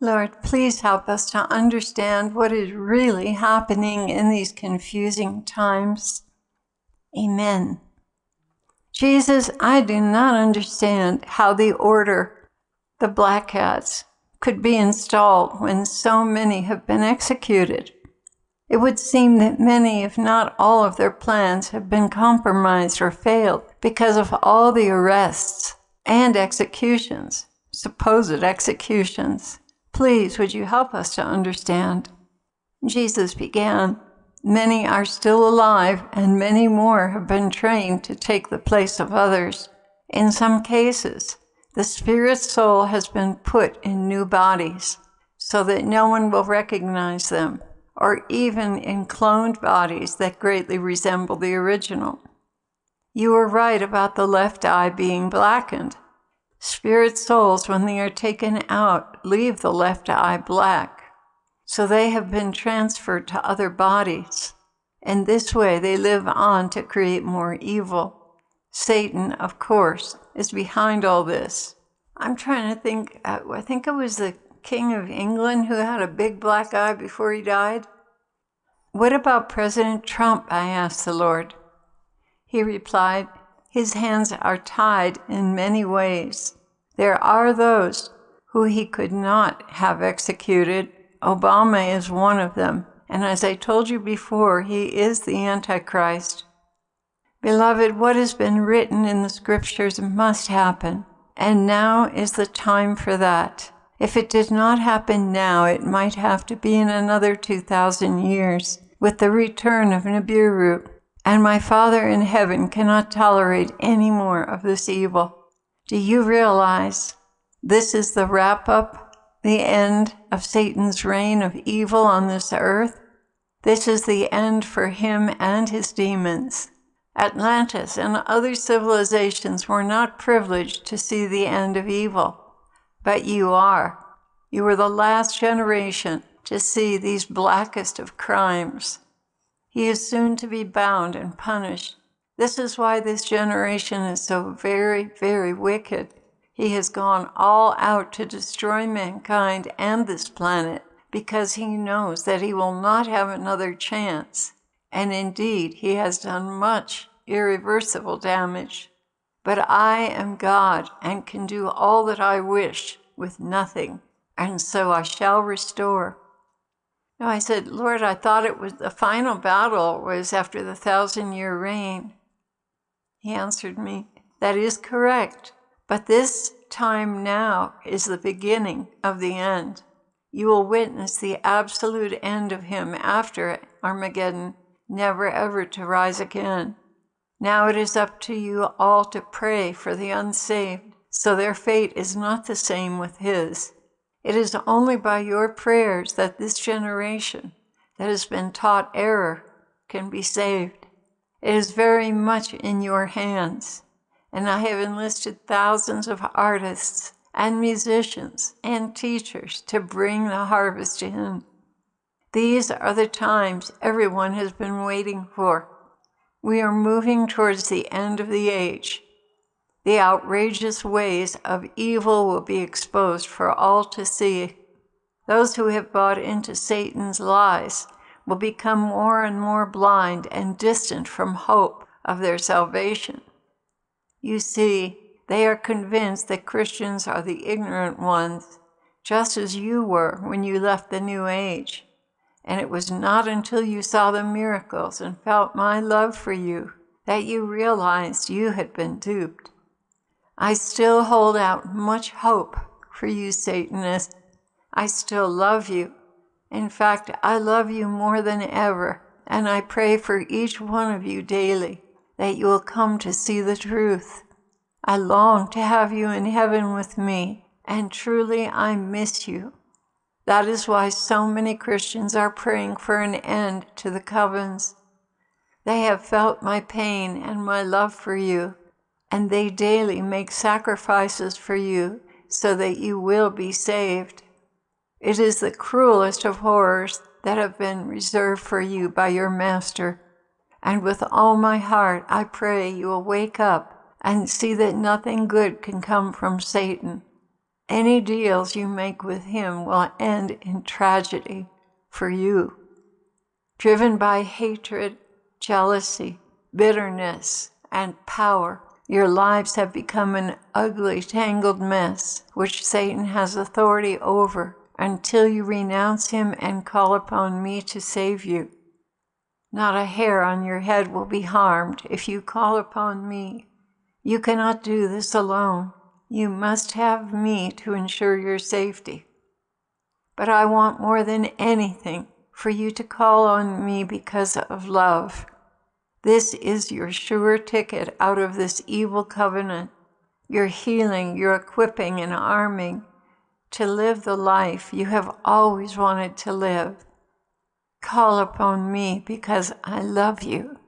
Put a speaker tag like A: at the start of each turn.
A: Lord, please help us to understand what is really happening in these confusing times. Amen. Jesus, I do not understand how the order, the black hats, could be installed when so many have been executed. It would seem that many, if not all of their plans have been compromised or failed because of all the arrests and executions, supposed executions. Please, would you help us to understand? Jesus began, "Many are still alive, and many more have been trained to take the place of others. In some cases, the spirit soul has been put in new bodies, so that no one will recognize them, or even in cloned bodies that greatly resemble the original. You were right about the left eye being blackened. Spirit souls, when they are taken out, leave the left eye black. So they have been transferred to other bodies. And this way they live on to create more evil. Satan, of course, is behind all this. I'm trying to think, I think it was the King of England who had a big black eye before he died. What about President Trump? I asked the Lord. He replied, his hands are tied in many ways. There are those who he could not have executed. Obama is one of them. And as I told you before, he is the Antichrist. Beloved, what has been written in the scriptures must happen. And now is the time for that. If it did not happen now, it might have to be in another 2,000 years with the return of Nibiru. And my Father in heaven cannot tolerate any more of this evil. Do you realize this is the wrap-up, the end of Satan's reign of evil on this earth? This is the end for him and his demons. Atlantis and other civilizations were not privileged to see the end of evil, but you are. You were the last generation to see these blackest of crimes. He is soon to be bound and punished. This is why this generation is so very, very wicked. He has gone all out to destroy mankind and this planet because he knows that he will not have another chance. And indeed, he has done much irreversible damage. But I am God and can do all that I wish with nothing, and so I shall restore. No, I said, Lord, I thought it was the final battle was after the 1,000-year reign. He answered me, that is correct, but this time now is the beginning of the end. You will witness the absolute end of him after Armageddon, never ever to rise again. Now it is up to you all to pray for the unsaved, so their fate is not the same with his. It is only by your prayers that this generation that has been taught error can be saved. It is very much in your hands, and I have enlisted thousands of artists and musicians and teachers to bring the harvest in. These are the times everyone has been waiting for. We are moving towards the end of the age. The outrageous ways of evil will be exposed for all to see. Those who have bought into Satan's lies will become more and more blind and distant from hope of their salvation. You see, they are convinced that Christians are the ignorant ones, just as you were when you left the New Age. And it was not until you saw the miracles and felt my love for you that you realized you had been duped. I still hold out much hope for you, Satanists. I still love you. In fact, I love you more than ever, and I pray for each one of you daily that you will come to see the truth. I long to have you in heaven with me, and truly I miss you. That is why so many Christians are praying for an end to the covens. They have felt my pain and my love for you, and they daily make sacrifices for you so that you will be saved. It is the cruelest of horrors that have been reserved for you by your master. And with all my heart, I pray you will wake up and see that nothing good can come from Satan. Any deals you make with him will end in tragedy for you. Driven by hatred, jealousy, bitterness, and power, your lives have become an ugly, tangled mess, which Satan has authority over until you renounce him and call upon me to save you. Not a hair on your head will be harmed if you call upon me. You cannot do this alone. You must have me to ensure your safety. But I want more than anything for you to call on me because of love. This is your sure ticket out of this evil covenant, your healing, your equipping and arming to live the life you have always wanted to live. Call upon me because I love you.